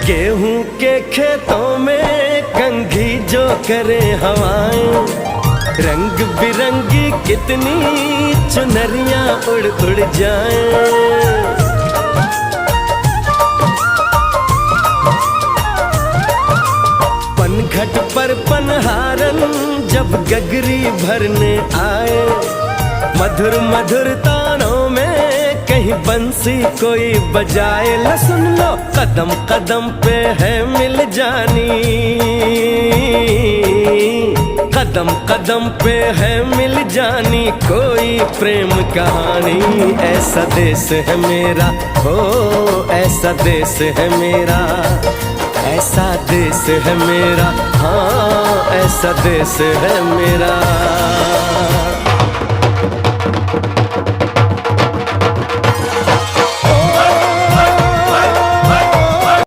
गेहूं के खेतों में कंघी जो करे हवाएं, रंग बिरंगी कितनी चुनरियां उड़ उड़ जाएं। पनघट पर पनहारन जब गगरी भरने आए, मधुर मधुर तानों में कहीं बंसी कोई बजाए। ला सुन लो कदम कदम पे है मिल जानी, कदम कदम पे है मिल जानी कोई प्रेम कहानी। ऐसा देश है मेरा, हो ऐसा देश है मेरा, ऐसा देश है मेरा, हाँ ऐसा देश है मेरा।